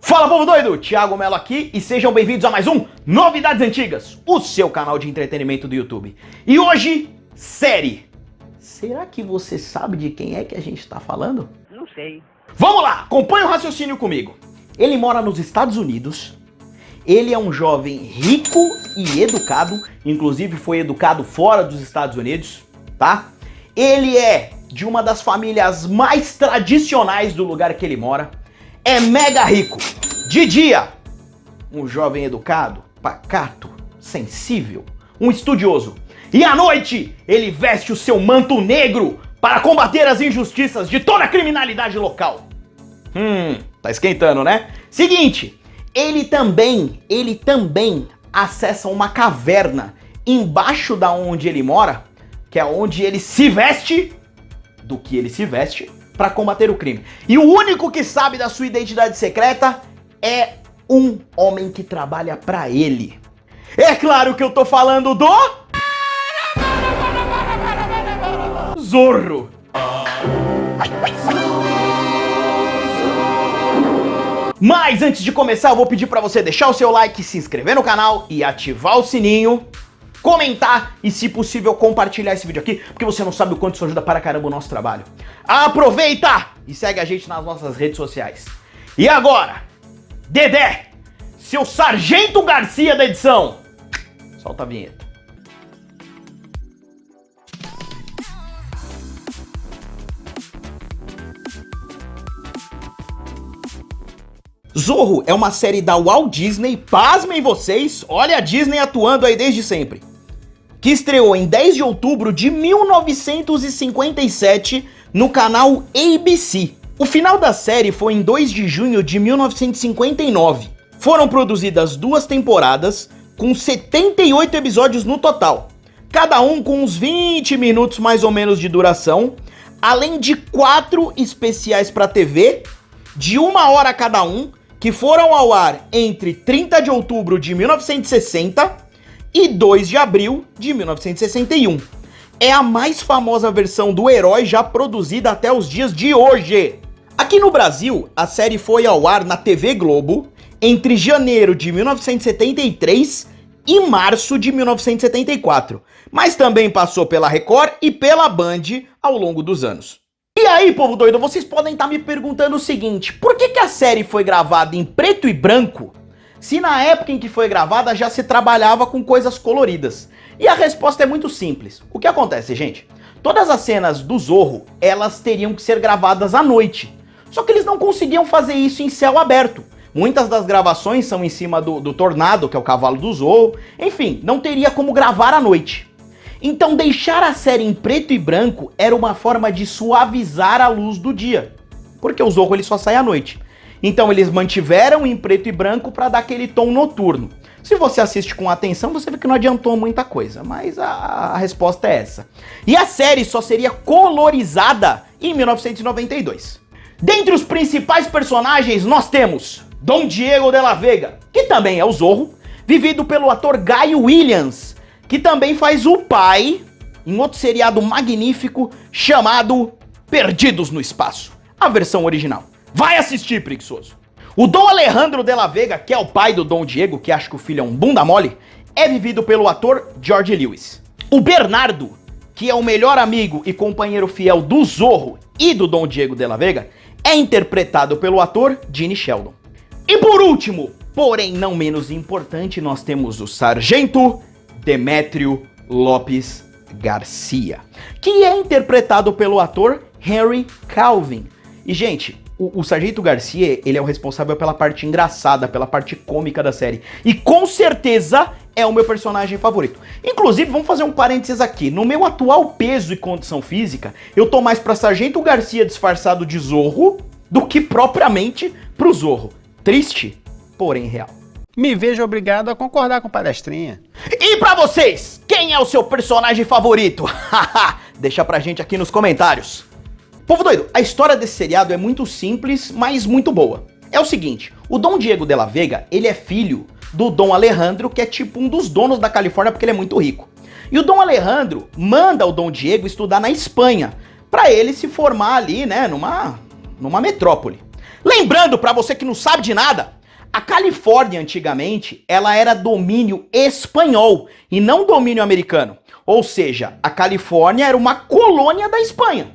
Fala, povo doido! Thiago Mello aqui e sejam bem-vindos a mais um Novidades Antigas, o seu canal de entretenimento do YouTube. E hoje, série. Será que você sabe de quem é que a gente tá falando? Não sei. Vamos lá, acompanha o raciocínio comigo. Ele mora nos Estados Unidos, ele é um jovem rico e educado, inclusive foi educado fora dos Estados Unidos, tá? Ele é de uma das famílias mais tradicionais do lugar que ele mora, é mega rico. De dia, um jovem educado, pacato, sensível, um estudioso. E à noite, ele veste o seu manto negro para combater as injustiças de toda a criminalidade local. Tá esquentando, né? Seguinte, ele também acessa uma caverna embaixo da onde ele mora, que é onde ele se veste do que ele se veste para combater o crime. E o único que sabe da sua identidade secreta é um homem que trabalha para ele. É claro que eu tô falando do Zorro. Mas antes de começar, eu vou pedir para você deixar o seu like, se inscrever no canal e ativar o sininho, comentar e, se possível, compartilhar esse vídeo aqui, porque você não sabe o quanto isso ajuda para caramba o nosso trabalho. Aproveita e segue a gente nas nossas redes sociais. E agora, Dedé, seu Sargento Garcia da edição, solta a vinheta. Zorro é uma série da Walt Disney, pasmem vocês, olha a Disney atuando aí desde sempre, que estreou em 10 de outubro de 1957 no canal ABC. O final da série foi em 2 de junho de 1959. Foram produzidas 2 temporadas, com 78 episódios no total, cada um com uns 20 minutos mais ou menos de duração, além de 4 especiais para TV, de 1 hora cada um, que foram ao ar entre 30 de outubro de 1960 e 2 de abril de 1961. É a mais famosa versão do herói já produzida até os dias de hoje. Aqui no Brasil, a série foi ao ar na TV Globo entre janeiro de 1973 e março de 1974, mas também passou pela Record e pela Band ao longo dos anos. E aí, povo doido, vocês podem estar me perguntando o seguinte: por que a série foi gravada em preto e branco, se na época em que foi gravada já se trabalhava com coisas coloridas? E a resposta é muito simples. O que acontece, gente? Todas as cenas do Zorro, elas teriam que ser gravadas à noite. Só que eles não conseguiam fazer isso em céu aberto. Muitas das gravações são em cima do Tornado, que é o cavalo do Zorro. Enfim, não teria como gravar à noite. Então deixar a série em preto e branco era uma forma de suavizar a luz do dia, porque o Zorro ele só sai à noite. Então eles mantiveram em preto e branco para dar aquele tom noturno. Se você assiste com atenção, você vê que não adiantou muita coisa, mas a resposta é essa. E a série só seria colorizada em 1992. Dentre os principais personagens nós temos Dom Diego de la Vega, que também é o Zorro, vivido pelo ator Guy Williams, que também faz o pai em outro seriado magnífico chamado Perdidos no Espaço, a versão original. Vai assistir, preguiçoso! O Dom Alejandro de la Vega, que é o pai do Dom Diego, que acha que o filho é um bunda mole, é vivido pelo ator George Lewis. O Bernardo, que é o melhor amigo e companheiro fiel do Zorro e do Dom Diego de la Vega, é interpretado pelo ator Gene Sheldon. E por último, porém não menos importante, nós temos o Sargento Demétrio Lopes Garcia, que é interpretado pelo ator Henry Calvin. E, gente, o Sargento Garcia, ele é o responsável pela parte engraçada, pela parte cômica da série. E com certeza é o meu personagem favorito. Inclusive, vamos fazer um parênteses aqui. No meu atual peso e condição física, eu tô mais pra Sargento Garcia disfarçado de Zorro do que propriamente pro Zorro. Triste, porém real. Me vejo obrigado a concordar com palestrinha. E pra vocês, quem é o seu personagem favorito? Deixa pra gente aqui nos comentários. Povo doido, a história desse seriado é muito simples, mas muito boa. É o seguinte, o Dom Diego de la Vega, ele é filho do Dom Alejandro, que é tipo um dos donos da Califórnia porque ele é muito rico. E o Dom Alejandro manda o Dom Diego estudar na Espanha, pra ele se formar ali, né, numa metrópole. Lembrando, pra você que não sabe de nada, a Califórnia antigamente, ela era domínio espanhol e não domínio americano. Ou seja, a Califórnia era uma colônia da Espanha.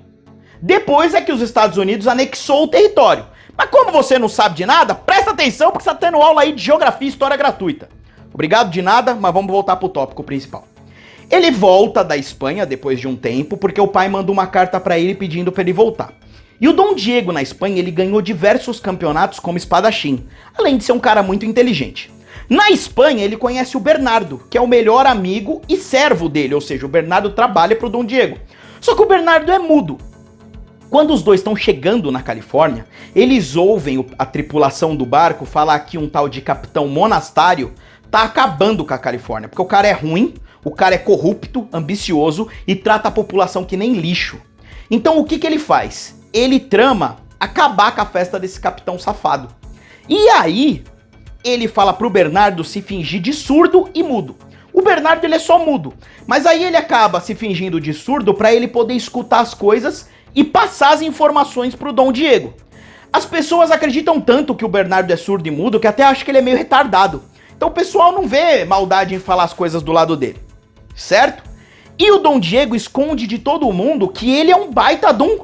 Depois é que os Estados Unidos anexou o território. Mas como você não sabe de nada, presta atenção porque você tá tendo aula aí de geografia e história gratuita. Obrigado de nada, mas vamos voltar pro tópico principal. Ele volta da Espanha depois de um tempo porque o pai manda uma carta pra ele pedindo pra ele voltar. E o Dom Diego na Espanha, ele ganhou diversos campeonatos como espadachim, além de ser um cara muito inteligente. Na Espanha, ele conhece o Bernardo, que é o melhor amigo e servo dele, ou seja, o Bernardo trabalha pro Dom Diego. Só que o Bernardo é mudo. Quando os dois estão chegando na Califórnia, eles ouvem a tripulação do barco falar que um tal de Capitão Monastário tá acabando com a Califórnia, porque o cara é ruim, o cara é corrupto, ambicioso e trata a população que nem lixo. Então o que ele faz? Ele trama acabar com a festa desse capitão safado. E aí, ele fala pro Bernardo se fingir de surdo e mudo. O Bernardo, ele é só mudo, mas aí ele acaba se fingindo de surdo pra ele poder escutar as coisas e passar as informações pro Dom Diego. As pessoas acreditam tanto que o Bernardo é surdo e mudo que até acham que ele é meio retardado. Então o pessoal não vê maldade em falar as coisas do lado dele, certo? E o Dom Diego esconde de todo mundo que ele é um baita de um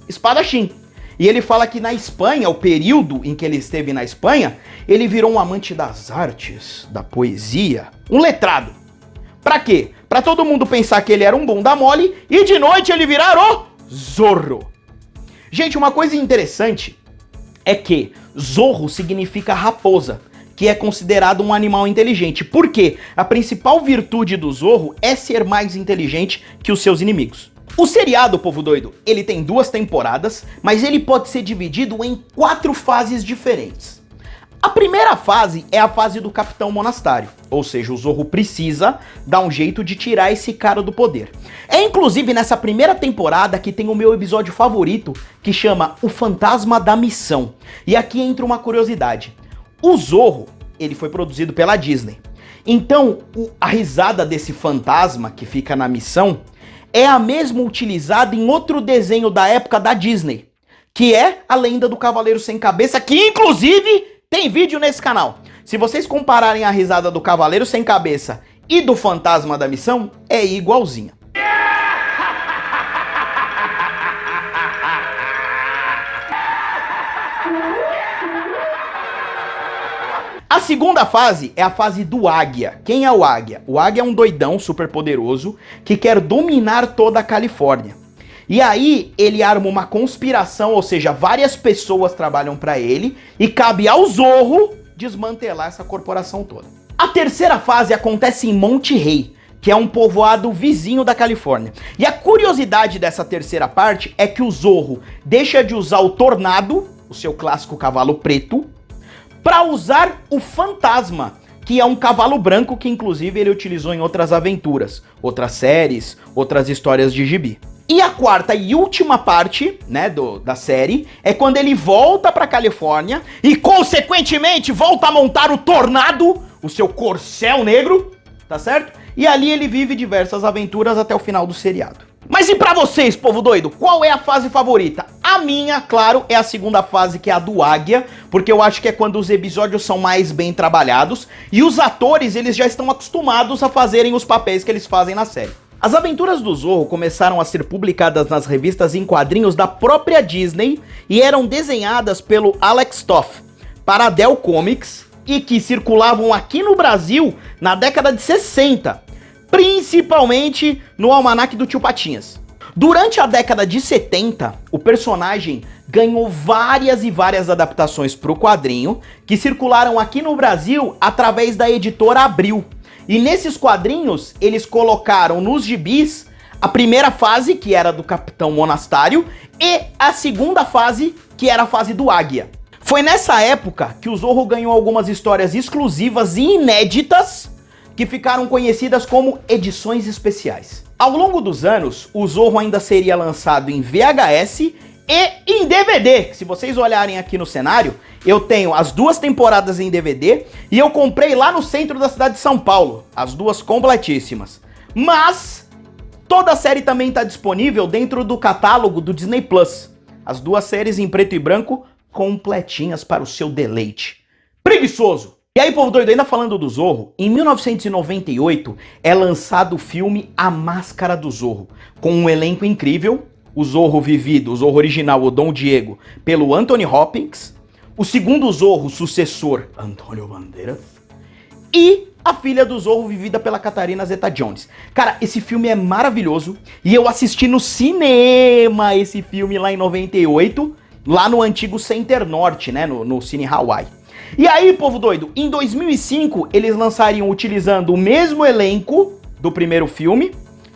espadachim. E ele fala que na Espanha, o período em que ele esteve na Espanha, ele virou um amante das artes, da poesia, um letrado. Pra quê? Pra todo mundo pensar que ele era um bunda mole e de noite ele virar o Zorro. Gente, uma coisa interessante é que Zorro significa raposa, que é considerado um animal inteligente. Por quê? A principal virtude do Zorro é ser mais inteligente que os seus inimigos. O seriado, povo doido, ele tem 2 temporadas, mas ele pode ser dividido em 4 fases diferentes. A primeira fase é a fase do Capitão Monastário, ou seja, o Zorro precisa dar um jeito de tirar esse cara do poder. É inclusive nessa primeira temporada que tem o meu episódio favorito, que chama O Fantasma da Missão. E aqui entra uma curiosidade. O Zorro, ele foi produzido pela Disney. Então, a risada desse fantasma que fica na missão é a mesma utilizada em outro desenho da época da Disney, que é A Lenda do Cavaleiro Sem Cabeça, que inclusive tem vídeo nesse canal. Se vocês compararem a risada do Cavaleiro Sem Cabeça e do Fantasma da Missão, é igualzinha. A segunda fase é a fase do Águia. Quem é o Águia? O Águia é um doidão super poderoso que quer dominar toda a Califórnia. E aí ele arma uma conspiração, ou seja, várias pessoas trabalham pra ele e cabe ao Zorro desmantelar essa corporação toda. A terceira fase acontece em Monte Rei, que é um povoado vizinho da Califórnia. E a curiosidade dessa terceira parte é que o Zorro deixa de usar o Tornado, o seu clássico cavalo preto, para usar o Fantasma, que é um cavalo branco que inclusive ele utilizou em outras aventuras, outras séries, outras histórias de gibi. E a quarta e última parte, né, da série, é quando ele volta pra Califórnia e, consequentemente, volta a montar o Tornado, o seu corcel negro, tá certo? E ali ele vive diversas aventuras até o final do seriado. Mas e pra vocês, povo doido, qual é a fase favorita? A minha, claro, é a segunda fase, que é a do Águia, porque eu acho que é quando os episódios são mais bem trabalhados e os atores, eles já estão acostumados a fazerem os papéis que eles fazem na série. As aventuras do Zorro começaram a ser publicadas nas revistas em quadrinhos da própria Disney e eram desenhadas pelo Alex Toth para a Dell Comics e que circulavam aqui no Brasil na década de 60, principalmente no Almanaque do Tio Patinhas. Durante a década de 70, o personagem ganhou várias e várias adaptações para o quadrinho que circularam aqui no Brasil através da editora Abril. E nesses quadrinhos, eles colocaram nos gibis a primeira fase, que era do Capitão Monastário, e a segunda fase, que era a fase do Águia. Foi nessa época que o Zorro ganhou algumas histórias exclusivas e inéditas, que ficaram conhecidas como edições especiais. Ao longo dos anos, o Zorro ainda seria lançado em VHS e em DVD. Se vocês olharem aqui no cenário, eu tenho as 2 temporadas em DVD e eu comprei lá no centro da cidade de São Paulo, as 2 completíssimas. Mas toda a série também está disponível dentro do catálogo do Disney Plus. As 2 séries em preto e branco completinhas para o seu deleite. Preguiçoso! E aí, povo doido, ainda falando do Zorro, em 1998 é lançado o filme A Máscara do Zorro, com um elenco incrível, o Zorro vivido, o Zorro original, o Dom Diego, pelo Anthony Hopkins, o segundo Zorro, sucessor, Antônio Banderas, e a filha do Zorro vivida pela Catharina Zeta-Jones. Cara, esse filme é maravilhoso e eu assisti no cinema esse filme lá em 98, lá no antigo Center Norte, né, no Cine Hawaii. E aí, povo doido, em 2005 eles lançariam utilizando o mesmo elenco do primeiro filme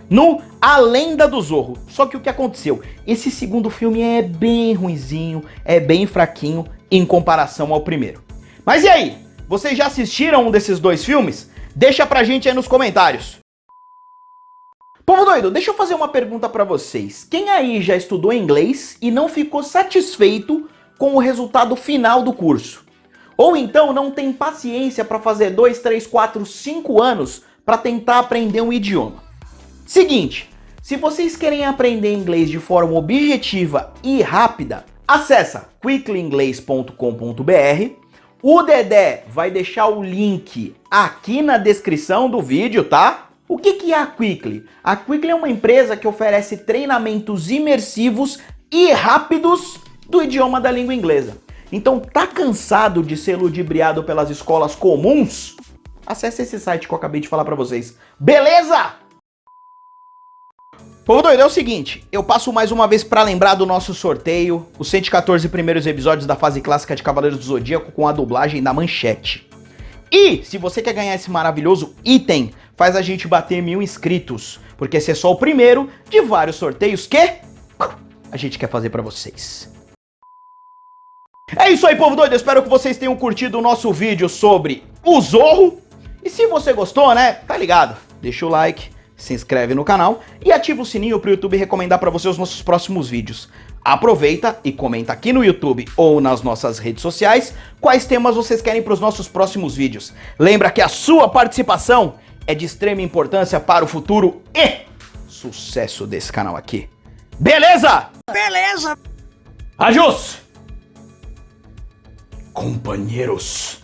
no A Lenda do Zorro. Só que o que aconteceu? Esse segundo filme é bem ruinzinho, é bem fraquinho em comparação ao primeiro. Mas e aí? Vocês já assistiram um desses dois filmes? Deixa pra gente aí nos comentários. Povo doido, deixa eu fazer uma pergunta pra vocês. Quem aí já estudou inglês e não ficou satisfeito com o resultado final do curso? Ou então não tem paciência para fazer 2, 3, 4, 5 anos para tentar aprender um idioma? Seguinte, se vocês querem aprender inglês de forma objetiva e rápida, acessa quicklyenglish.com.br. O Dedé vai deixar o link aqui na descrição do vídeo, tá? O que é a Quickly? A Quickly é uma empresa que oferece treinamentos imersivos e rápidos do idioma da língua inglesa. Então, tá cansado de ser ludibriado pelas escolas comuns? Acesse esse site que eu acabei de falar pra vocês. Beleza? Povo doido, é o seguinte, eu passo mais uma vez pra lembrar do nosso sorteio, os 114 primeiros episódios da fase clássica de Cavaleiros do Zodíaco com a dublagem da Manchete. E, se você quer ganhar esse maravilhoso item, faz a gente bater 1000 inscritos, porque esse é só o primeiro de vários sorteios que a gente quer fazer pra vocês. É isso aí, povo doido, eu espero que vocês tenham curtido o nosso vídeo sobre o Zorro. E se você gostou, né, tá ligado? Deixa o like, se inscreve no canal e ativa o sininho pro YouTube recomendar pra você os nossos próximos vídeos. Aproveita e comenta aqui no YouTube ou nas nossas redes sociais quais temas vocês querem pros nossos próximos vídeos. Lembra que a sua participação é de extrema importância para o futuro e sucesso desse canal aqui. Beleza? Beleza! Ajus! Companheiros.